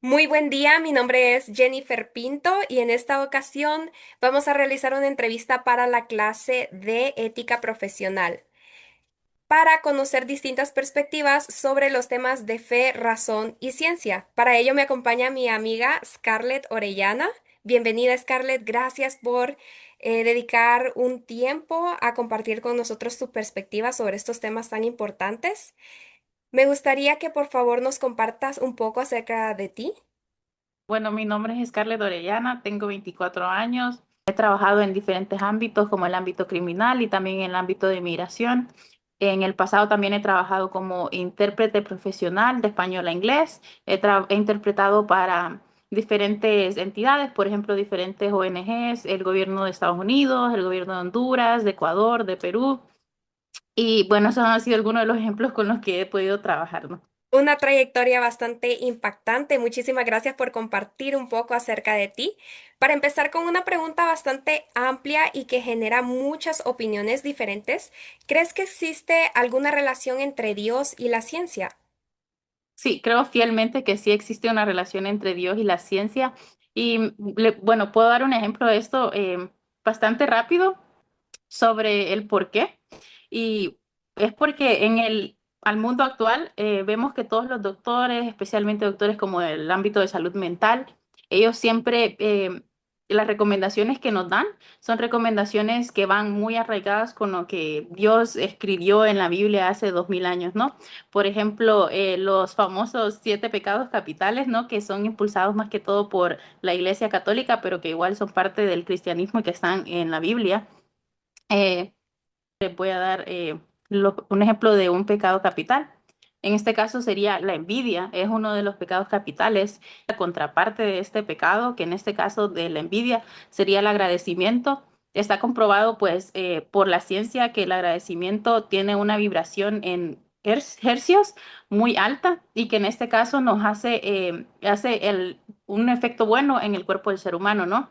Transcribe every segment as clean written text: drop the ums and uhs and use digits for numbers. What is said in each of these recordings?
Muy buen día, mi nombre es Jennifer Pinto y en esta ocasión vamos a realizar una entrevista para la clase de ética profesional para conocer distintas perspectivas sobre los temas de fe, razón y ciencia. Para ello me acompaña mi amiga Scarlett Orellana. Bienvenida, Scarlett. Gracias por dedicar un tiempo a compartir con nosotros tu perspectiva sobre estos temas tan importantes. Me gustaría que por favor nos compartas un poco acerca de ti. Bueno, mi nombre es Scarlett Orellana, tengo 24 años. He trabajado en diferentes ámbitos, como el ámbito criminal y también en el ámbito de migración. En el pasado también he trabajado como intérprete profesional de español a inglés. He interpretado para diferentes entidades, por ejemplo, diferentes ONGs, el gobierno de Estados Unidos, el gobierno de Honduras, de Ecuador, de Perú. Y bueno, esos han sido algunos de los ejemplos con los que he podido trabajar, ¿no? Una trayectoria bastante impactante. Muchísimas gracias por compartir un poco acerca de ti. Para empezar con una pregunta bastante amplia y que genera muchas opiniones diferentes, ¿crees que existe alguna relación entre Dios y la ciencia? Sí, creo fielmente que sí existe una relación entre Dios y la ciencia. Y bueno, puedo dar un ejemplo de esto bastante rápido sobre el por qué. Y es porque al mundo actual vemos que todos los doctores, especialmente doctores como del ámbito de salud mental, ellos siempre, las recomendaciones que nos dan son recomendaciones que van muy arraigadas con lo que Dios escribió en la Biblia hace 2000 años, ¿no? Por ejemplo, los famosos 7 pecados capitales, ¿no? Que son impulsados más que todo por la Iglesia Católica, pero que igual son parte del cristianismo y que están en la Biblia. Eh, Les voy a dar un ejemplo de un pecado capital. En este caso sería la envidia, es uno de los pecados capitales. La contraparte de este pecado, que en este caso de la envidia, sería el agradecimiento. Está comprobado pues por la ciencia que el agradecimiento tiene una vibración en hercios muy alta y que en este caso nos hace un efecto bueno en el cuerpo del ser humano, ¿no?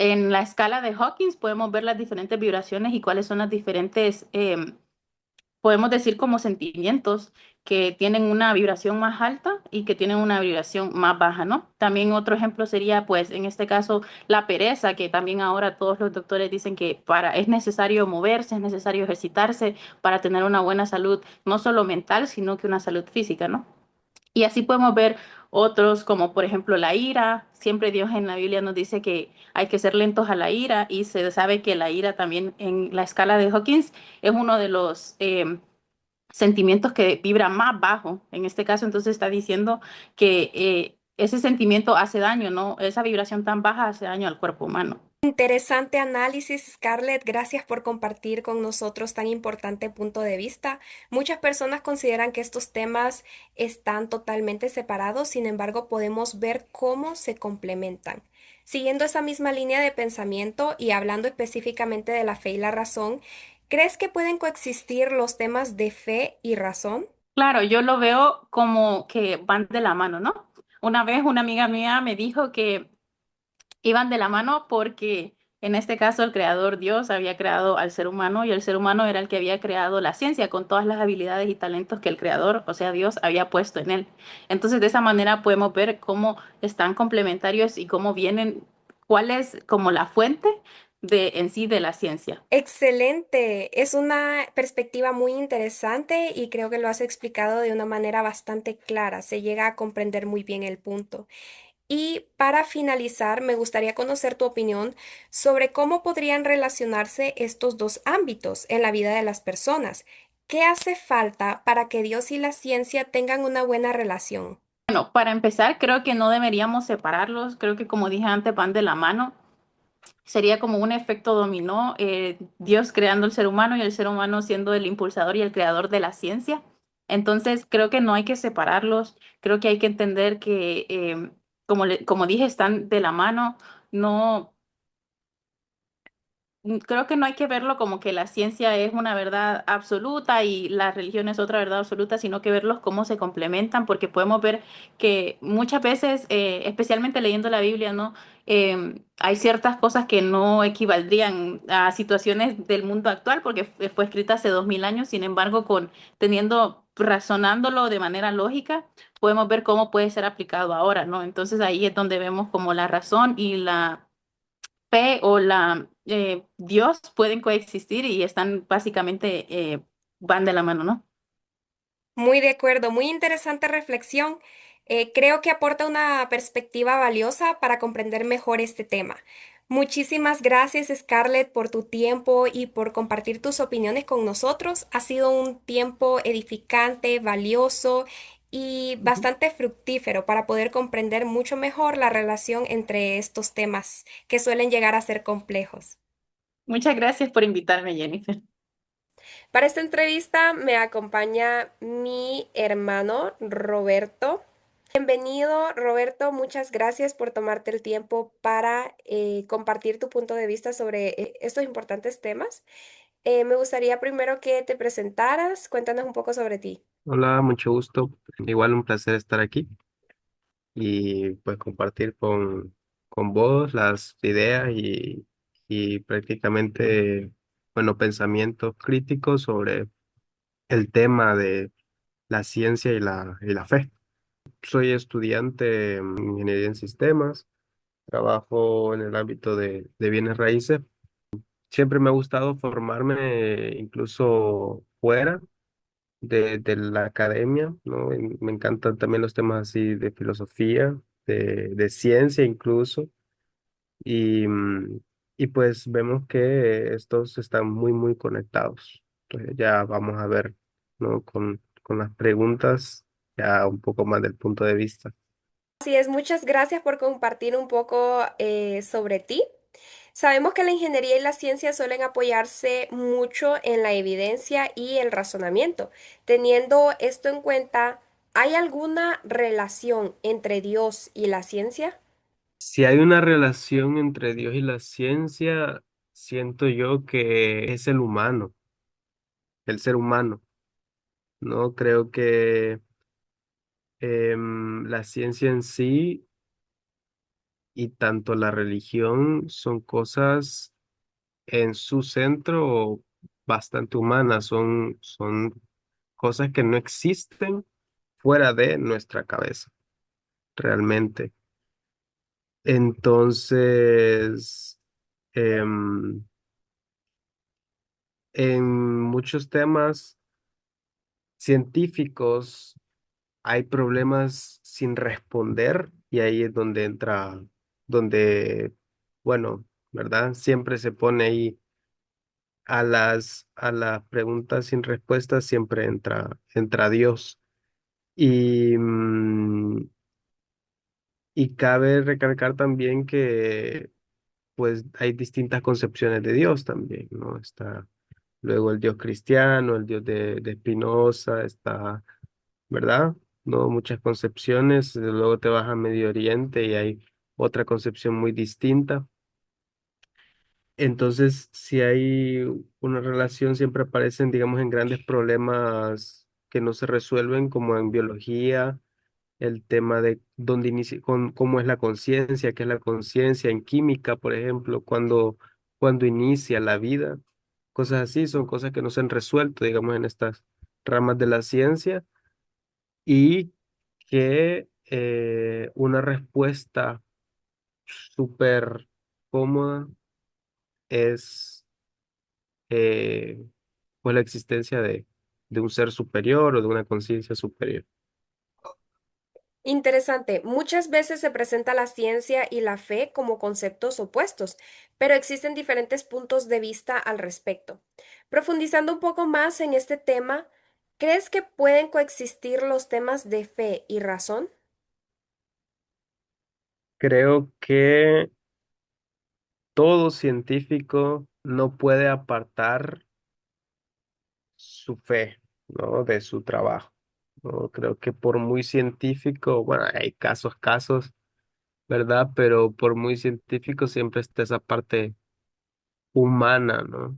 En la escala de Hawkins podemos ver las diferentes vibraciones y cuáles son las diferentes, podemos decir como sentimientos que tienen una vibración más alta y que tienen una vibración más baja, ¿no? También otro ejemplo sería, pues, en este caso, la pereza, que también ahora todos los doctores dicen que es necesario moverse, es necesario ejercitarse para tener una buena salud, no solo mental, sino que una salud física, ¿no? Y así podemos ver otros, como por ejemplo la ira. Siempre Dios en la Biblia nos dice que hay que ser lentos a la ira y se sabe que la ira también en la escala de Hawkins es uno de los sentimientos que vibra más bajo. En este caso, entonces está diciendo que ese sentimiento hace daño, ¿no? Esa vibración tan baja hace daño al cuerpo humano. Interesante análisis, Scarlett. Gracias por compartir con nosotros tan importante punto de vista. Muchas personas consideran que estos temas están totalmente separados, sin embargo, podemos ver cómo se complementan. Siguiendo esa misma línea de pensamiento y hablando específicamente de la fe y la razón, ¿crees que pueden coexistir los temas de fe y razón? Claro, yo lo veo como que van de la mano, ¿no? Una vez una amiga mía me dijo que iban de la mano porque en este caso el creador Dios había creado al ser humano y el ser humano era el que había creado la ciencia con todas las habilidades y talentos que el creador, o sea, Dios, había puesto en él. Entonces, de esa manera podemos ver cómo están complementarios y cómo vienen, cuál es como la fuente de en sí de la ciencia. Excelente, es una perspectiva muy interesante y creo que lo has explicado de una manera bastante clara, se llega a comprender muy bien el punto. Y para finalizar, me gustaría conocer tu opinión sobre cómo podrían relacionarse estos dos ámbitos en la vida de las personas. ¿Qué hace falta para que Dios y la ciencia tengan una buena relación? Bueno, para empezar, creo que no deberíamos separarlos, creo que como dije antes, van de la mano. Sería como un efecto dominó, Dios creando el ser humano y el ser humano siendo el impulsador y el creador de la ciencia. Entonces, creo que no hay que separarlos, creo que hay que entender que, como dije, están de la mano. No, creo que no hay que verlo como que la ciencia es una verdad absoluta y la religión es otra verdad absoluta, sino que verlos cómo se complementan, porque podemos ver que muchas veces, especialmente leyendo la Biblia, ¿no? Hay ciertas cosas que no equivaldrían a situaciones del mundo actual, porque fue escrita hace 2000 años. Sin embargo, razonándolo de manera lógica, podemos ver cómo puede ser aplicado ahora, ¿no? Entonces ahí es donde vemos como la razón y la fe o la Dios pueden coexistir y están básicamente van de la mano, ¿no? Muy de acuerdo, muy interesante reflexión. Creo que aporta una perspectiva valiosa para comprender mejor este tema. Muchísimas gracias, Scarlett, por tu tiempo y por compartir tus opiniones con nosotros. Ha sido un tiempo edificante, valioso y Ujú. bastante fructífero para poder comprender mucho mejor la relación entre estos temas que suelen llegar a ser complejos. Muchas gracias por invitarme, Jennifer. Para esta entrevista me acompaña mi hermano Roberto. Bienvenido, Roberto. Muchas gracias por tomarte el tiempo para compartir tu punto de vista sobre estos importantes temas. Me gustaría primero que te presentaras. Cuéntanos un poco sobre ti. Hola, mucho gusto. Igual un placer estar aquí y pues compartir con vos las ideas y prácticamente, bueno, pensamientos críticos sobre el tema de la ciencia y la fe. Soy estudiante en ingeniería en sistemas, trabajo en el ámbito de bienes raíces. Siempre me ha gustado formarme incluso fuera de la academia, ¿no? Me encantan también los temas así de filosofía, de ciencia incluso, y, y pues vemos que estos están muy, muy conectados. Entonces ya vamos a ver, ¿no? Con las preguntas, ya un poco más del punto de vista. Así es, muchas gracias por compartir un poco sobre ti. Sabemos que la ingeniería y la ciencia suelen apoyarse mucho en la evidencia y el razonamiento. Teniendo esto en cuenta, ¿hay alguna relación entre Dios y la ciencia? Si hay una relación entre Dios y la ciencia, siento yo que es el humano, el ser humano, ¿no? Creo que la ciencia en sí y tanto la religión son cosas en su centro bastante humanas, son cosas que no existen fuera de nuestra cabeza, realmente. Entonces, em, en muchos temas científicos hay problemas sin responder y ahí es donde entra, donde, bueno, ¿verdad? Siempre se pone ahí a las preguntas sin respuesta, siempre entra Dios. Y, y cabe recalcar también que pues hay distintas concepciones de Dios también, ¿no? Está luego el Dios cristiano, el Dios de Spinoza, está, ¿verdad? No, muchas concepciones. Luego te vas a Medio Oriente y hay otra concepción muy distinta. Entonces, si hay una relación, siempre aparecen, digamos, en grandes problemas que no se resuelven, como en biología, el tema de dónde inicia, cómo es la conciencia, qué es la conciencia, en química, por ejemplo, cuando inicia la vida. Cosas así son cosas que no se han resuelto, digamos, en estas ramas de la ciencia y que una respuesta súper cómoda es pues la existencia de un ser superior o de una conciencia superior. Interesante. Muchas veces se presenta la ciencia y la fe como conceptos opuestos, pero existen diferentes puntos de vista al respecto. Profundizando un poco más en este tema, ¿crees que pueden coexistir los temas de fe y razón? Creo que todo científico no puede apartar su fe, ¿no? De su trabajo, ¿no? Creo que por muy científico, bueno, hay casos, ¿verdad? Pero por muy científico siempre está esa parte humana, ¿no?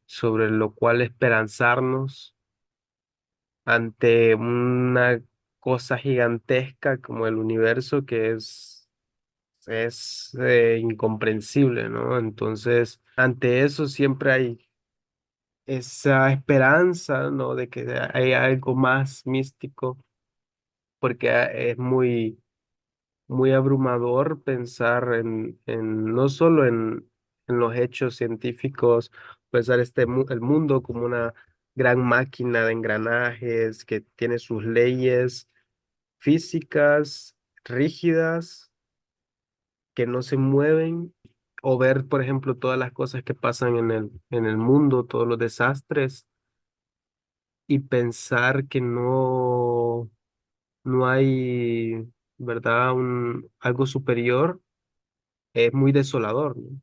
Sobre lo cual esperanzarnos ante una cosa gigantesca como el universo que es incomprensible, ¿no? Entonces, ante eso siempre hay esa esperanza, ¿no? De que hay algo más místico, porque es muy abrumador pensar no solo en los hechos científicos, pensar el mundo como una gran máquina de engranajes que tiene sus leyes físicas rígidas que no se mueven, o ver, por ejemplo, todas las cosas que pasan en el mundo, todos los desastres, y pensar que no hay, ¿verdad? Algo superior, es muy desolador, ¿no?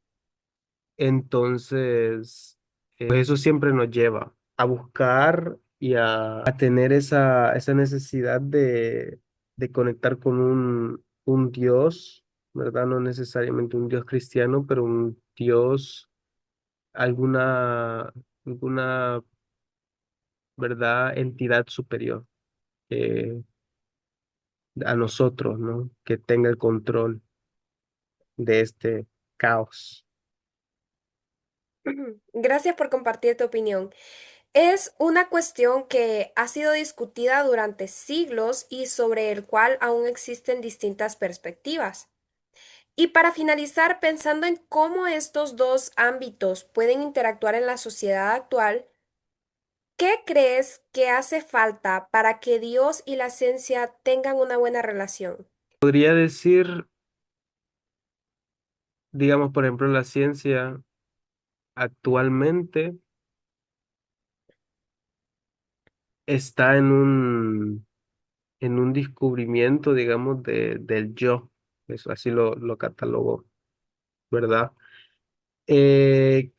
Entonces, pues eso siempre nos lleva a buscar y a tener esa necesidad de conectar con un Dios, ¿verdad? No necesariamente un Dios cristiano, pero un Dios, alguna, ¿verdad? Entidad superior a nosotros, ¿no? Que tenga el control de este caos. Gracias por compartir tu opinión. Es una cuestión que ha sido discutida durante siglos y sobre el cual aún existen distintas perspectivas. Y para finalizar, pensando en cómo estos dos ámbitos pueden interactuar en la sociedad actual, ¿qué crees que hace falta para que Dios y la ciencia tengan una buena relación? Podría decir, digamos, por ejemplo, la ciencia actualmente está en un descubrimiento, digamos, del yo. Eso así lo catalogó, ¿verdad? Eh,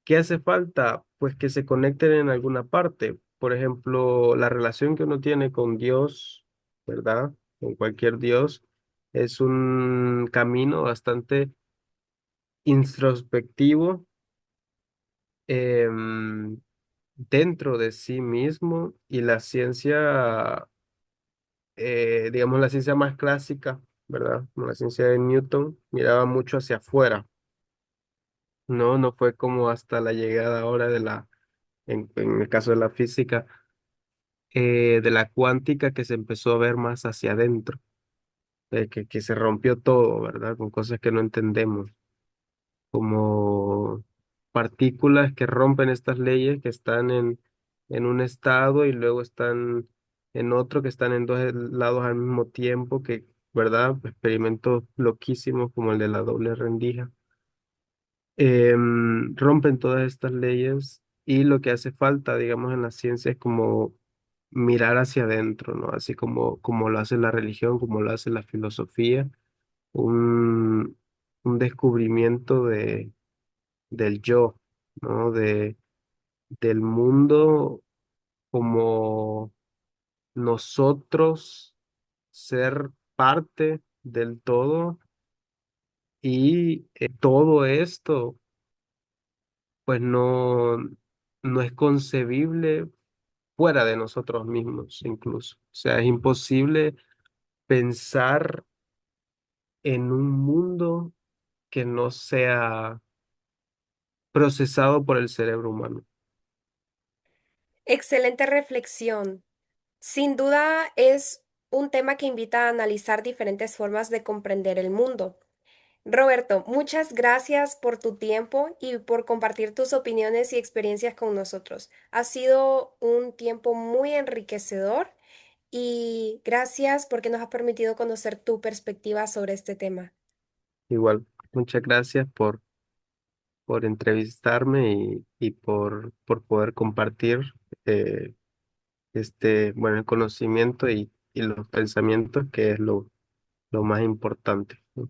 ¿Qué hace falta? Pues que se conecten en alguna parte. Por ejemplo, la relación que uno tiene con Dios, ¿verdad? Con cualquier Dios, es un camino bastante introspectivo, em, dentro de sí mismo, y la ciencia, digamos, la ciencia más clásica, ¿verdad? Como la ciencia de Newton, miraba mucho hacia afuera. No fue como hasta la llegada ahora en el caso de la física, de la cuántica, que se empezó a ver más hacia adentro, que se rompió todo, ¿verdad? Con cosas que no entendemos, como partículas que rompen estas leyes, que están en un estado y luego están en otro, que están en dos lados al mismo tiempo, que, ¿verdad? Experimentos loquísimos como el de la doble rendija. Rompen todas estas leyes, y lo que hace falta, digamos, en la ciencia es como mirar hacia adentro, ¿no? Así como lo hace la religión, como lo hace la filosofía, un, un descubrimiento del yo, ¿no? Del mundo como nosotros, ser parte del todo, y todo esto pues no es concebible fuera de nosotros mismos incluso. O sea, es imposible pensar en un mundo que no sea procesado por el cerebro humano. Excelente reflexión. Sin duda es un tema que invita a analizar diferentes formas de comprender el mundo. Roberto, muchas gracias por tu tiempo y por compartir tus opiniones y experiencias con nosotros. Ha sido un tiempo muy enriquecedor y gracias porque nos has permitido conocer tu perspectiva sobre este tema. Igual, muchas gracias por entrevistarme y por poder compartir, eh, bueno, el conocimiento y los pensamientos, que es lo más importante, ¿no?